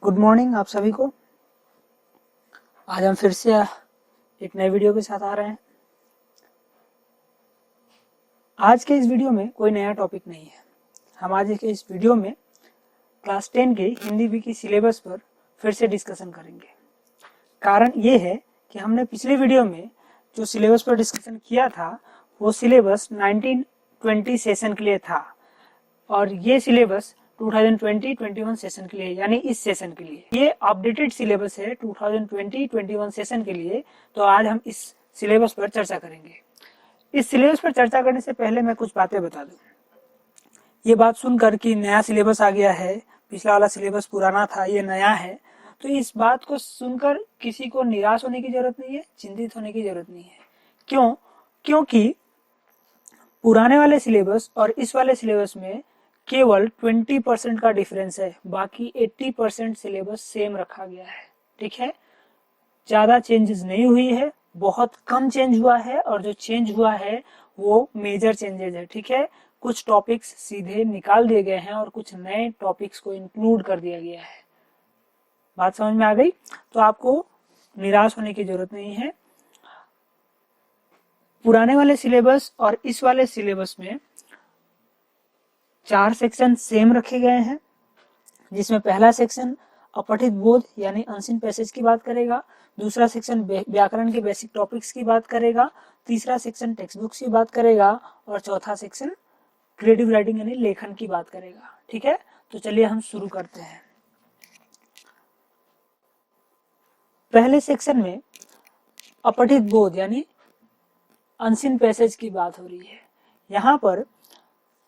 Good morning आप सभी को। आज हम फिर से एक नए वीडियो के साथ आ रहे हैं। आज के इस वीडियो में कोई नया टॉपिक नहीं है। हम आज के इस वीडियो में क्लास 10 के हिंदी बी की सिलेबस पर फिर से डिस्कशन करेंगे। कारण ये है कि हमने पिछले वीडियो में जो सिलेबस पर डिस्कशन किया था वो सिलेबस 1920 सेशन के लिए था और ये सिलेबस 2020-21 सेशन के लिए यानी इस सेशन के लिए ये अपडेटेड सिलेबस है 2020-21 सेशन के लिए। तो आज हम इस सिलेबस पर चर्चा करेंगे। इस सिलेबस पर चर्चा करने से पहले मैं कुछ बातें बता दूं। ये बात सुनकर कि नया सिलेबस आ गया है, पिछला वाला सिलेबस पुराना था, ये नया है, तो इस बात को सुनकर किसी को निराश होने की जरूरत नहीं है, चिंतित होने की जरूरत नहीं है। क्यों? क्योंकि पुराने वाले सिलेबस और इस वाले सिलेबस में केवल 20% का डिफरेंस है, बाकी 80% सिलेबस सेम रखा गया है। ठीक है, ज्यादा चेंजेस नहीं हुई है, बहुत कम चेंज हुआ है और जो चेंज हुआ है वो मेजर चेंजेस है। ठीक है, कुछ टॉपिक्स सीधे निकाल दिए गए हैं और कुछ नए टॉपिक्स को इंक्लूड कर दिया गया है। बात समझ में आ गई? तो आपको निराश होने की जरूरत नहीं है। पुराने वाले सिलेबस और इस वाले सिलेबस में 4 सेक्शन सेम रखे गए हैं, जिसमें पहला सेक्शन अपठित बोध यानी अनसीन पैसेज की बात करेगा, दूसरा सेक्शन व्याकरण के बेसिक टॉपिक्स की बात करेगा, तीसरा सेक्शन टेक्स्ट बुक्स की बात करेगा और चौथा सेक्शन क्रिएटिव राइटिंग यानी लेखन की बात करेगा। ठीक है, तो चलिए हम शुरू करते हैं। पहले सेक्शन में अपठित बोध यानी अनसीन पैसेज की बात हो रही है। यहाँ पर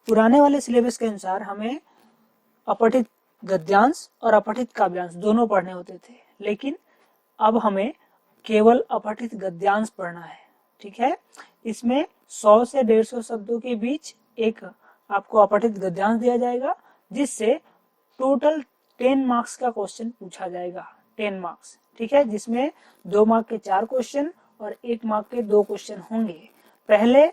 पुराने वाले सिलेबस के अनुसार हमें अपठित गद्यांश और अपठित काव्यांश दोनों पढ़ने होते थे, लेकिन अब हमें केवल अपठित गद्यांश पढ़ना है। ठीक है, इसमें 100 से 150 शब्दों के बीच एक आपको अपठित गद्यांश दिया जाएगा, जिससे टोटल 10 मार्क्स का क्वेश्चन पूछा जाएगा। 10 मार्क्स, ठीक है, जिसमें 2 मार्क के 4 क्वेश्चन और 1 मार्क के 2 क्वेश्चन होंगे। पहले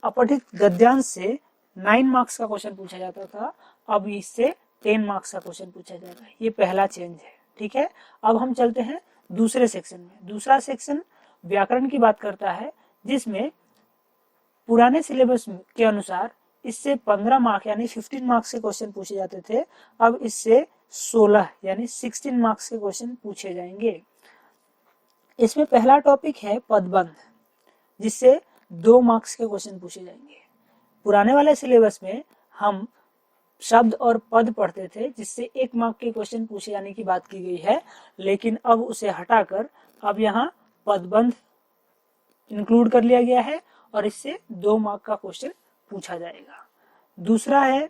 अपठित गद्यांश से 9 मार्क्स का क्वेश्चन पूछा जाता था, अब इससे 10 मार्क्स का क्वेश्चन पूछा जाएगा। ये पहला चेंज है। ठीक है, अब हम चलते हैं दूसरे सेक्शन में। दूसरा सेक्शन व्याकरण की बात करता है, जिसमें पुराने सिलेबस के अनुसार इससे 15 मार्क यानी 15 मार्क्स के क्वेश्चन पूछे जाते थे, अब इससे 16 यानी 16 मार्क्स के क्वेश्चन पूछे जाएंगे। इसमें पहला टॉपिक है पदबंध, जिससे 2 मार्क्स के क्वेश्चन पूछे जाएंगे। पुराने वाले सिलेबस में हम शब्द और पद पढ़ते थे, जिससे 1 मार्क के क्वेश्चन पूछे जाने की बात की गई है, लेकिन अब उसे हटाकर अब यहाँ पदबंध इंक्लूड कर लिया गया है और इससे 2 मार्क का क्वेश्चन पूछा जाएगा। दूसरा है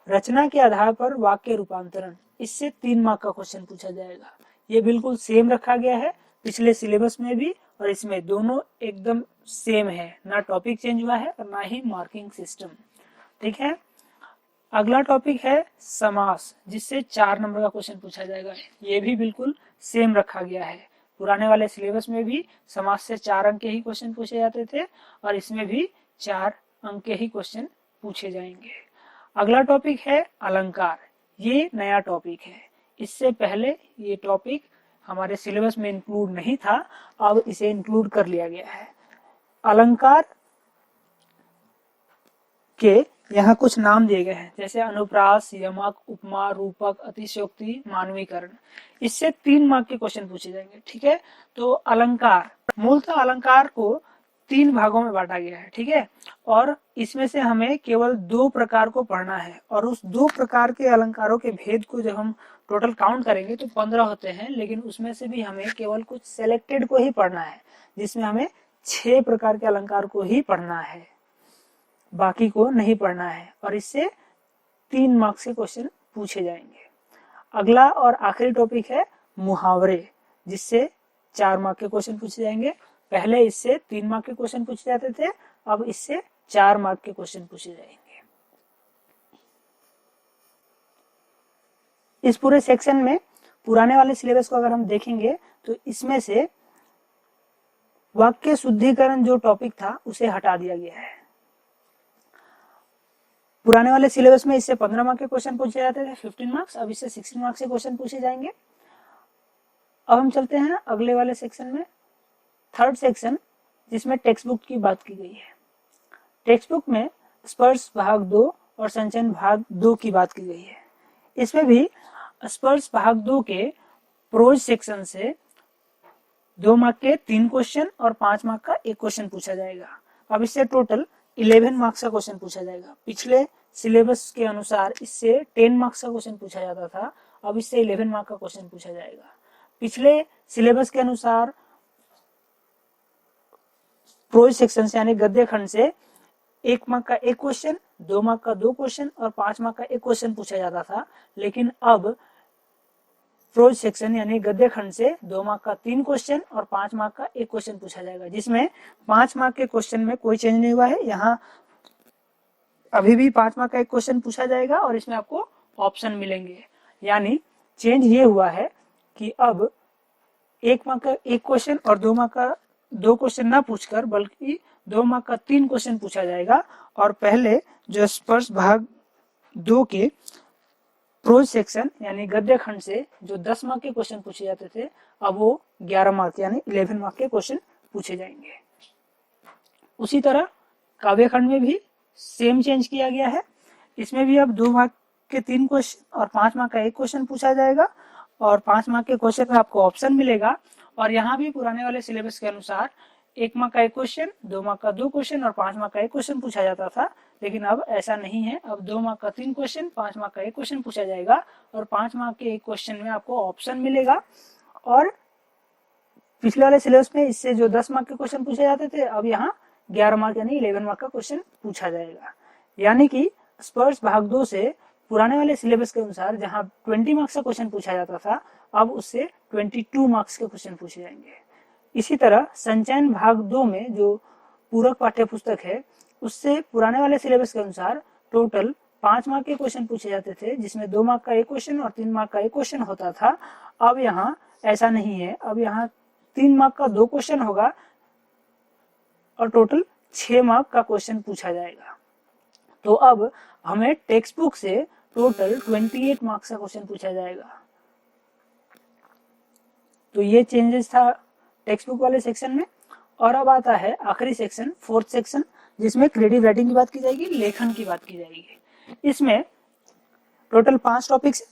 रचना के आधार पर वाक्य रूपांतरण, इससे 3 मार्क का क्वेश्चन पूछा जाएगा। ये बिल्कुल सेम रखा गया है पिछले सिलेबस में भी और इसमें, दोनों एकदम सेम है, ना टॉपिक चेंज हुआ है और ना ही मार्किंग सिस्टम। ठीक है, अगला टॉपिक है समास, जिससे 4 नंबर का क्वेश्चन पूछा जाएगा। ये भी बिल्कुल सेम रखा गया है। पुराने वाले सिलेबस में भी समास से 4 अंक के ही क्वेश्चन पूछे जाते थे और इसमें भी 4 अंक के ही क्वेश्चन पूछे जाएंगे। अगला टॉपिक है अलंकार। ये नया टॉपिक है, इससे पहले ये टॉपिक हमारे सिलेबस में इंक्लूड नहीं था, अब इसे इंक्लूड कर लिया गया है। अलंकार के यहाँ कुछ नाम दिए गए हैं, जैसे अनुप्रास, यमक, उपमा, रूपक, अतिशयोक्ति, मानवीकरण। इससे 3 मार्क के क्वेश्चन पूछे जाएंगे। ठीक है, तो अलंकार, मूलतः अलंकार को 3 भागों में बांटा गया है। ठीक है, और इसमें से हमें केवल 2 प्रकार को पढ़ना है और उस 2 प्रकार के अलंकारों के भेद को जब हम टोटल काउंट करेंगे तो 15 होते हैं, लेकिन उसमें से भी हमें केवल कुछ सेलेक्टेड को ही पढ़ना है, जिसमें हमें 6 प्रकार के अलंकार को ही पढ़ना है, बाकी को नहीं पढ़ना है और इससे 3 मार्क्स के क्वेश्चन पूछे जाएंगे। अगला और आखिरी टॉपिक है मुहावरे, जिससे 4 मार्क के क्वेश्चन पूछे जाएंगे। पहले इससे 3 मार्क के क्वेश्चन पूछे जाते थे, अब इससे 4 मार्क के क्वेश्चन पूछे जाएंगे। इस पूरे सेक्शन में पुराने वाले सिलेबस को अगर हम देखेंगे तो इसमें से वाक्य शुद्धिकरण जो टॉपिक था उसे हटा दिया गया है। पुराने वाले सिलेबस में इससे 15 मार्क के क्वेश्चन पूछे जाते थे, 15 मार्क्स। अब इससे 16 मार्क्स के क्वेश्चन पूछे जाएंगे। अब हम चलते हैं अगले वाले सेक्शन में, थर्ड सेक्शन, जिसमें टेक्स्ट बुक की बात की गई है। टेक्स्ट बुक में स्पर्श भाग 2 और संचयन भाग 2 की बात की गई है। इसमें भी स्पर्श भाग 2 के प्रोज सेक्शन से 2 मार्क के 3 क्वेश्चन और 5 मार्क का 1 क्वेश्चन पूछा जाएगा। अब इससे टोटल 11 मार्क्स का क्वेश्चन पूछा जाएगा। पिछले सिलेबस के अनुसार इससे 10 मार्क्स का क्वेश्चन पूछा जाता था, अब इससे 11 मार्क का क्वेश्चन पूछा जाएगा। पिछले सिलेबस के अनुसार प्रोज सेक्शन से यानी गद्य खंड से 1 मार्क का 1 क्वेश्चन, 2 मार्क का 2 क्वेश्चन और 5 मार्क का 1 क्वेश्चन पूछा जाता था, लेकिन अब प्रोज सेक्शन यानी गद्य खंड से 2 मार्क का 3 क्वेश्चन और 5 मार्क का 1 क्वेश्चन पूछा जाएगा, जिसमें 5 मार्क के क्वेश्चन में कोई चेंज नहीं हुआ है। यहाँ अभी भी 5 मार्क का 1 क्वेश्चन पूछा जाएगा और इसमें आपको ऑप्शन मिलेंगे। यानी चेंज ये हुआ है कि अब 1 मार्क का 1 क्वेश्चन और 2 मार्क का 2 क्वेश्चन ना पूछकर बल्कि 2 मार्क का 3 क्वेश्चन पूछा जाएगा। और पहले जो स्पर्श भाग 2 के प्रोज सेक्शन यानी गद्य खंड से जो 10 मार्क के क्वेश्चन पूछे जाते थे, अब वो 11 मार्क यानी 11 मार्क के क्वेश्चन पूछे जाएंगे। उसी तरह काव्य खंड में भी सेम चेंज किया गया है। इसमें भी अब 2 मार्क के 3 क्वेश्चन और 5 मार्क का 1 क्वेश्चन पूछा जाएगा और 5 मार्क के क्वेश्चन में आपको ऑप्शन मिलेगा। और यहाँ भी पुराने वाले सिलेबस के अनुसार 1 मार्क का 1 क्वेश्चन, 2 मार्क का 2 क्वेश्चन और 5 मार्क का 1 क्वेश्चन पूछा जाता था, लेकिन अब ऐसा नहीं है। अब 2 मार्क का 3 क्वेश्चन, 5 मार्क का 1 क्वेश्चन पूछा जाएगा और 5 मार्क के 1 क्वेश्चन में आपको ऑप्शन मिलेगा। और पिछले वाले सिलेबस में इससे जो 10 मार्क के क्वेश्चन पूछे जाते थे, अब यहाँ 11 मार्क यानी 11 मार्क का क्वेश्चन पूछा जाएगा। यानी कि स्पर्श भाग 2 से पुराने वाले सिलेबस के अनुसार जहाँ 20 मार्क्स का क्वेश्चन पूछा जाता था, अब उससे 22 मार्क्स के क्वेश्चन पूछे जाएंगे। इसी तरह संचयन भाग 2 में जो पूरक पाठ्य पुस्तक है, उससे पुराने वाले सिलेबस के अनुसार टोटल 5 मार्क के क्वेश्चन पूछे जाते थे, जिसमें 2 मार्क का 1 क्वेश्चन और 3 मार्क का 1 क्वेश्चन होता था। अब यहाँ ऐसा नहीं है, अब यहाँ 3 मार्क का 2 क्वेश्चन होगा और टोटल 6 मार्क का क्वेश्चन पूछा जाएगा। तो अब हमें टेक्स्ट बुक से टोटल 28 मार्क्स का क्वेश्चन पूछा जाएगा। तो ये चेंजेस था टेक्स्ट बुक वाले सेक्शन में। और अब आता है आखिरी सेक्शन, फोर्थ सेक्शन, जिसमें क्रिएटिव राइटिंग की बात की जाएगी, लेखन की बात की जाएगी। इसमें टोटल 5 टॉपिक्स।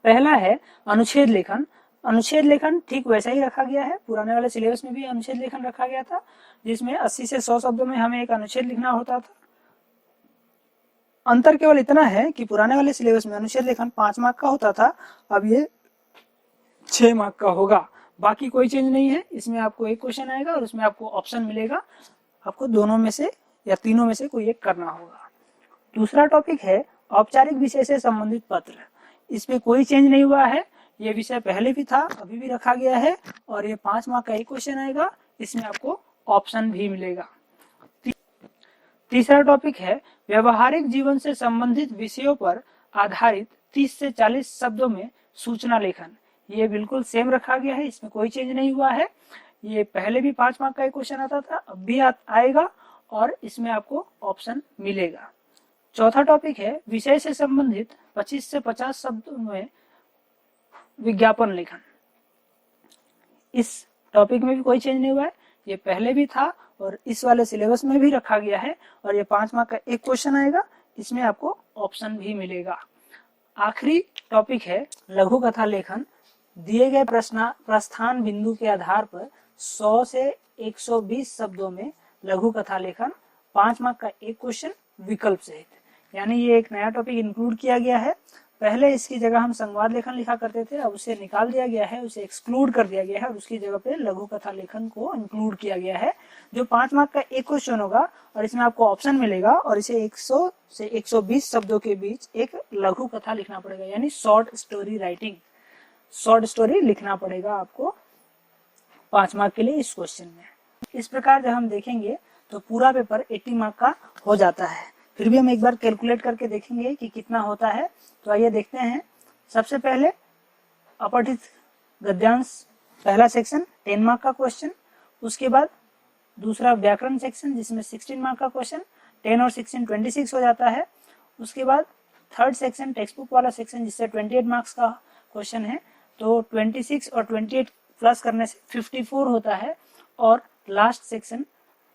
पहला है अनुच्छेद लेखन। अनुच्छेद लेखन ठीक वैसा ही रखा गया है, पुराने वाले सिलेबस में भी अनुच्छेद लेखन रखा गया था, जिसमें 80 से 100 शब्दों में हमें एक अनुच्छेद लिखना होता था। अंतर केवल इतना है कि पुराने वाले सिलेबस में अनुच्छेद लेखन 5 मार्क का होता था, अब ये 6 मार्क का होगा। बाकी कोई चेंज नहीं है। इसमें आपको 1 क्वेश्चन आएगा और उसमें आपको ऑप्शन मिलेगा, आपको दोनों में से या तीनों में से कोई एक करना होगा। दूसरा टॉपिक है औपचारिक विषय से संबंधित पत्र। इसमें कोई चेंज नहीं हुआ है, ये विषय पहले भी था, अभी भी रखा गया है और ये 5 मार्क का 1 क्वेश्चन आएगा, इसमें आपको ऑप्शन भी मिलेगा। तीसरा टॉपिक है व्यवहारिक जीवन से संबंधित विषयों पर आधारित 30 से 40 शब्दों में सूचना लेखन। ये बिल्कुल सेम रखा गया है, इसमें कोई चेंज नहीं हुआ है। ये पहले भी 5 मार्क का 1 क्वेश्चन आता था, अब भी आएगा और इसमें आपको ऑप्शन मिलेगा। चौथा टॉपिक है विषय से संबंधित 25 से 50 शब्दों में विज्ञापन लेखन। इस टॉपिक में भी कोई चेंज नहीं हुआ है, ये पहले भी था और इस वाले सिलेबस में भी रखा गया है और ये 5 मार्क का 1 क्वेश्चन आएगा, इसमें आपको ऑप्शन भी मिलेगा। आखिरी टॉपिक है लघु कथा लेखन। दिए गए प्रस्थान बिंदु के आधार पर 100 से 120 शब्दों में लघु कथा लेखन, 5 मार्क का 1 क्वेश्चन विकल्प सहित। यानी ये एक नया टॉपिक इंक्लूड किया गया है। पहले इसकी जगह हम संवाद लेखन लिखा करते थे, अब उसे निकाल दिया गया है, उसे एक्सक्लूड कर दिया गया है और उसकी जगह पे लघु कथा लेखन को इंक्लूड किया गया है, जो 5 मार्क का 1 क्वेश्चन होगा और इसमें आपको ऑप्शन मिलेगा और इसे 100 से 120 शब्दों के बीच एक लघु कथा लिखना पड़ेगा, यानी short story writing, short story लिखना पड़ेगा आपको 5 मार्क के लिए इस क्वेश्चन में। इस प्रकार जब हम देखेंगे तो पूरा पेपर 80 मार्क का हो जाता है। फिर भी हम एक बार कैलकुलेट करके देखेंगे कि कितना होता है। तो आइए देखते हैं। सबसे पहले अपठित गद्यांश पहला सेक्शन 10 मार्क का क्वेश्चन, उसके बाद दूसरा व्याकरण सेक्शन जिसमें 16 मार्क का क्वेश्चन, 10 और 16 26 हो जाता है। उसके बाद थर्ड सेक्शन टेक्स्ट बुक वाला सेक्शन जिससे 28 मार्क्स का क्वेश्चन है, तो 26 और 28 प्लस करने से 54 होता है। और last section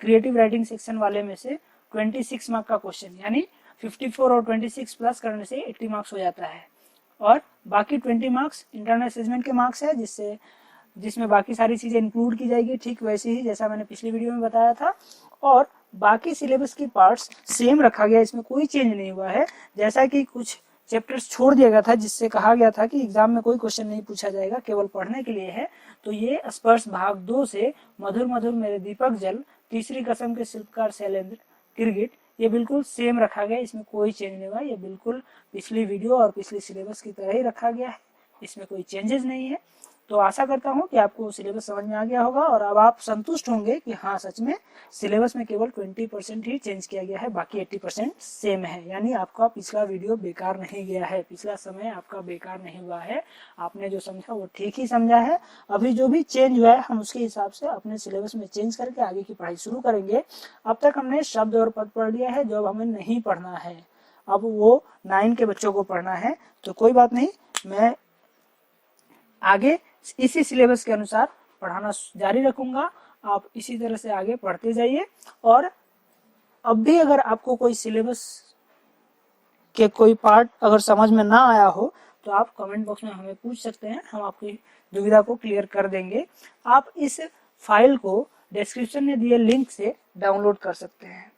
creative writing section वाले में से 26 मार्क का क्वेश्चन, यानी 54 और 26 प्लस करने से 80 मार्क्स हो जाता है। और बाकी 20 मार्क्स इंटरनल असेसमेंट के मार्क्स है, जिसमें बाकी सारी चीज़ें इंक्लूड की जाएगी, ठीक वैसे ही जैसा मैंने पिछली वीडियो में बताया था। और बाकी सिलेबस की पार्ट्स सेम रखा गया, इसमें कोई चेंज नहीं हुआ है। जैसा कि कुछ चैप्टर्स छोड़ दिया गया था जिससे कहा गया था कि एग्जाम में कोई क्वेश्चन नहीं पूछा जाएगा, केवल पढ़ने के लिए है, तो ये स्पर्श भाग 2 से मधुर मधुर मेरे दीपक जल, तीसरी कसम के शिल्पकार शैलेंद्र, गिरगिट, ये बिल्कुल सेम रखा गया, इसमें कोई चेंज नहीं हुआ। ये बिल्कुल पिछली वीडियो और पिछली सिलेबस की तरह ही रखा गया है, इसमें कोई चेंजेस नहीं है। तो आशा करता हूँ कि आपको सिलेबस समझ में आ गया होगा और अब आप संतुष्ट होंगे कि हाँ सच में सिलेबस में केवल 20% ही चेंज किया गया है, बाकी 80% सेम है। यानी आपका पिछला वीडियो बेकार नहीं गया है, पिछला समय आपका बेकार नहीं हुआ है, आपने जो समझा वो ठीक ही समझा है। अभी जो भी चेंज हुआ है हम उसके हिसाब से अपने सिलेबस में चेंज करके आगे की पढ़ाई शुरू करेंगे। अब तक हमने शब्द और पद पढ़ लिया है, जो अब हमें नहीं पढ़ना है, अब वो 9 के बच्चों को पढ़ना है। तो कोई बात नहीं, मैं आगे इसी सिलेबस के अनुसार पढ़ाना जारी रखूंगा, आप इसी तरह से आगे पढ़ते जाइए। और अब भी अगर आपको कोई सिलेबस के कोई पार्ट अगर समझ में ना आया हो तो आप कमेंट बॉक्स में हमें पूछ सकते हैं, हम आपकी दुविधा को क्लियर कर देंगे। आप इस फाइल को डिस्क्रिप्शन में दिए लिंक से डाउनलोड कर सकते हैं।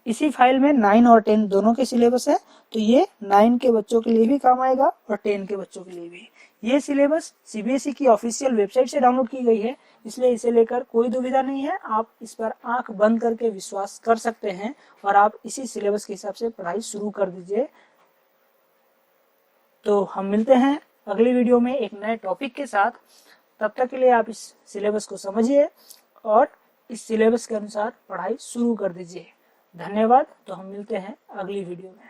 इसी फाइल में 9 और 10 दोनों के सिलेबस है, तो ये 9 के बच्चों के लिए भी काम आएगा और 10 के बच्चों के लिए भी। ये सिलेबस सीबीएसई की ऑफिशियल वेबसाइट से डाउनलोड की गई है, इसलिए इसे लेकर कोई दुविधा नहीं है। आप इस पर आंख बंद करके विश्वास कर सकते हैं और आप इसी सिलेबस के हिसाब से पढ़ाई शुरू कर दीजिए। तो हम मिलते हैं अगली वीडियो में एक नए टॉपिक के साथ। तब तक के लिए आप इस सिलेबस को समझिए और इस सिलेबस के अनुसार पढ़ाई शुरू कर दीजिए। धन्यवाद। तो हम मिलते हैं अगली वीडियो में।